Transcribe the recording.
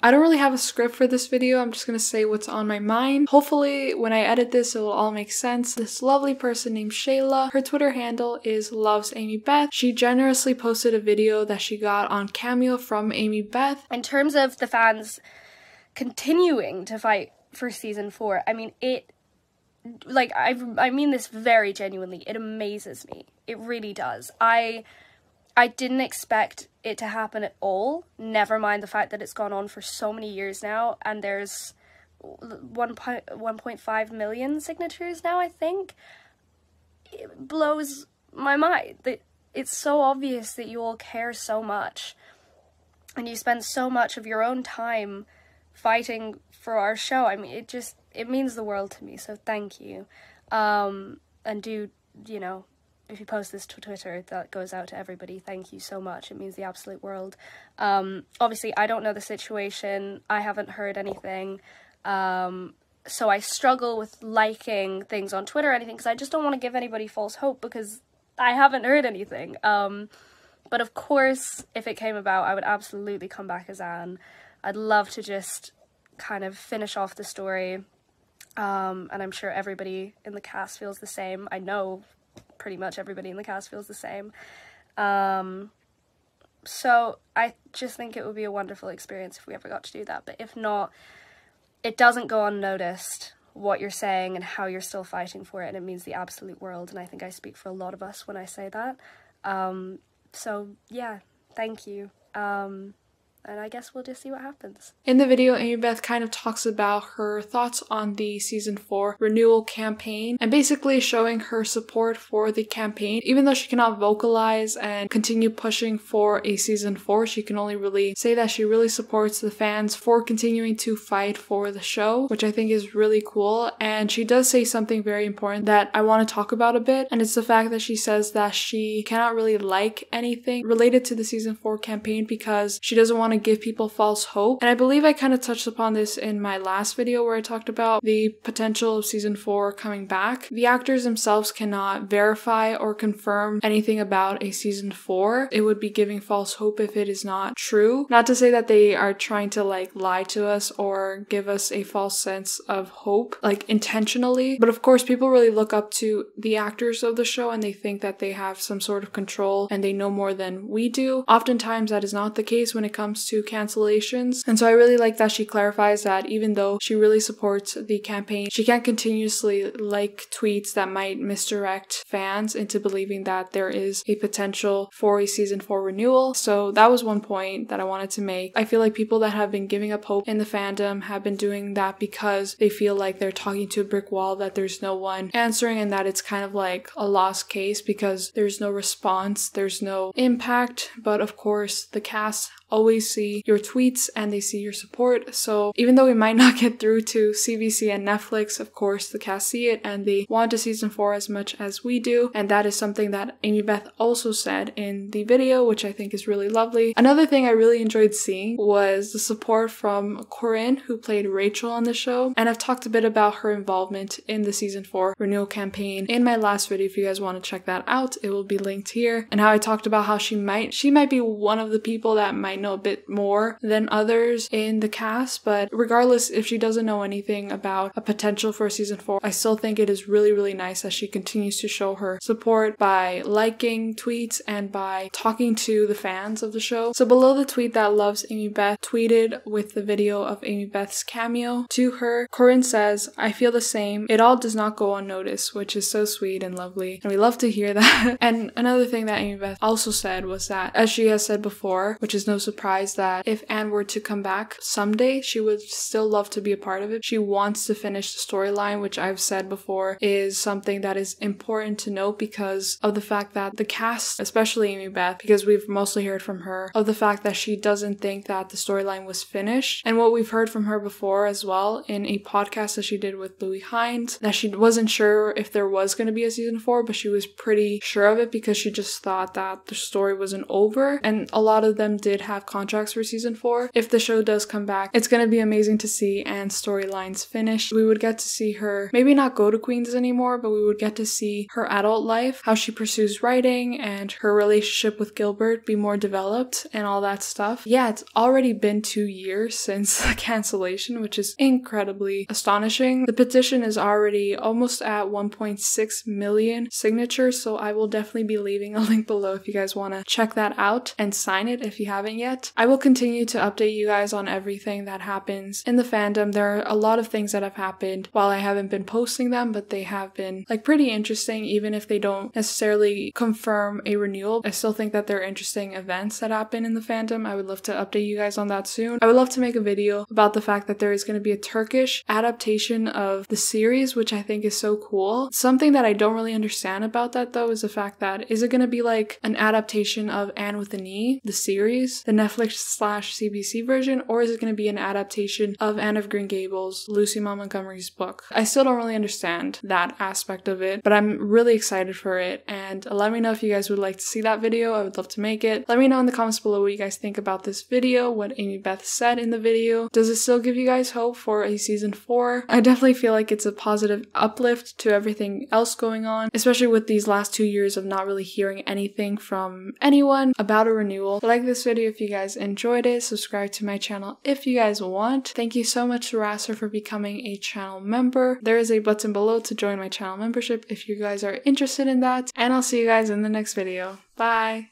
I don't really have a script for this video. I'm just gonna say what's on my mind. Hopefully when I edit this, it will all make sense. This lovely person named Shayla, her Twitter handle is loves Amybeth. She generously posted a video that she got on Cameo from Amybeth. In terms of the fans continuing to fight for season 4, I mean, I mean this very genuinely. It amazes me. It really does. I didn't expect it to happen at all, never mind the fact that it's gone on for so many years now, and there's 1.5 million signatures now, I think. It blows my mind that it's so obvious that you all care so much, and you spend so much of your own time fighting for our show. I mean, it means the world to me, so thank you. And do, you know, if you post this to Twitter, that goes out to everybody. Thank you so much. It means the absolute world. Obviously, I don't know the situation. I haven't heard anything. So I struggle with liking things on Twitter or anything because I just don't want to give anybody false hope because I haven't heard anything. But of course, if it came about, I would absolutely come back as Anne. I'd love to just kind of finish off the story. And I'm sure everybody in the cast feels the same. I know pretty much everybody in the cast feels the same. So I just think it would be a wonderful experience if we ever got to do that. But if not, it doesn't go unnoticed what you're saying and how you're still fighting for it, and it means the absolute world, and I think I speak for a lot of us when I say that. So yeah, thank you. And I guess we'll just see what happens. In the video, Amybeth kind of talks about her thoughts on the season 4 renewal campaign and basically showing her support for the campaign. Even though she cannot vocalize and continue pushing for a season 4, she can only really say that she really supports the fans for continuing to fight for the show, which I think is really cool. And she does say something very important that I want to talk about a bit, and it's the fact that she says that she cannot really like anything related to the season 4 campaign because she doesn't want to give people false hope. And I believe I kind of touched upon this in my last video where I talked about the potential of season 4 coming back. The actors themselves cannot verify or confirm anything about a season 4. It would be giving false hope if it is not true. Not to say that they are trying to like lie to us or give us a false sense of hope, like intentionally. But of course, people really look up to the actors of the show and they think that they have some sort of control and they know more than we do. Oftentimes that is not the case when it comes to cancellations. And so I really like that she clarifies that even though she really supports the campaign, she can't continuously like tweets that might misdirect fans into believing that there is a potential for a season 4 renewal. So that was one point that I wanted to make. I feel like people that have been giving up hope in the fandom have been doing that because they feel like they're talking to a brick wall, that there's no one answering, and that it's kind of like a lost case because there's no response, there's no impact. But of course, the cast always see your tweets and they see your support. So even though we might not get through to CBC and Netflix, of course the cast see it and they want a season 4 as much as we do. And that is something that Amybeth also said in the video, which I think is really lovely. Another thing I really enjoyed seeing was the support from Corinne, who played Rachel on the show. And I've talked a bit about her involvement in the season 4 renewal campaign in my last video. If you guys want to check that out, it will be linked here. And how I talked about how she might be one of the people that might know a bit more than others in the cast, but regardless if she doesn't know anything about a potential for season 4, I still think it is really, really nice that she continues to show her support by liking tweets and by talking to the fans of the show. So below the tweet that loves Amybeth tweeted with the video of Amybeth's cameo to her, Corinne says, "I feel the same. It all does not go unnoticed," which is so sweet and lovely, and we love to hear that. And another thing that Amybeth also said was that, as she has said before, which is no surprise, that if Anne were to come back someday, she would still love to be a part of it. She wants to finish the storyline, which I've said before is something that is important to note because of the fact that the cast, especially Amybeth, because we've mostly heard from her, of the fact that she doesn't think that the storyline was finished. And what we've heard from her before as well in a podcast that she did with Louis Hines, that she wasn't sure if there was going to be a season 4, but she was pretty sure of it because she just thought that the story wasn't over. And a lot of them did have have contracts for season 4. If the show does come back, it's gonna be amazing to see Anne's storylines finished. We would get to see her maybe not go to Queens anymore, but we would get to see her adult life, how she pursues writing, and her relationship with Gilbert be more developed and all that stuff. Yeah, it's already been 2 years since the cancellation, which is incredibly astonishing. The petition is already almost at 1.6 million signatures, so I will definitely be leaving a link below if you guys want to check that out and sign it if you haven't yet. I will continue to update you guys on everything that happens in the fandom. There are a lot of things that have happened while I haven't been posting them, but they have been like pretty interesting, even if they don't necessarily confirm a renewal. I still think that they're interesting events that happen in the fandom. I would love to update you guys on that soon. I would love to make a video about the fact that there is going to be a Turkish adaptation of the series, which I think is so cool. Something that I don't really understand about that though is the fact that, is it going to be like an adaptation of Anne with an E, the series, the Netflix/CBC version, or is it going to be an adaptation of Anne of Green Gables, Lucy Maud Montgomery's book? I still don't really understand that aspect of it, but I'm really excited for it, and let me know if you guys would like to see that video. I would love to make it. Let me know in the comments below what you guys think about this video, what Amybeth said in the video. Does it still give you guys hope for a season 4? I definitely feel like it's a positive uplift to everything else going on, especially with these last 2 years of not really hearing anything from anyone about a renewal. Like this video if you guys enjoyed it. Subscribe to my channel if you guys want. Thank you so much to Rasser for becoming a channel member. There is a button below to join my channel membership if you guys are interested in that, and I'll see you guys in the next video. Bye!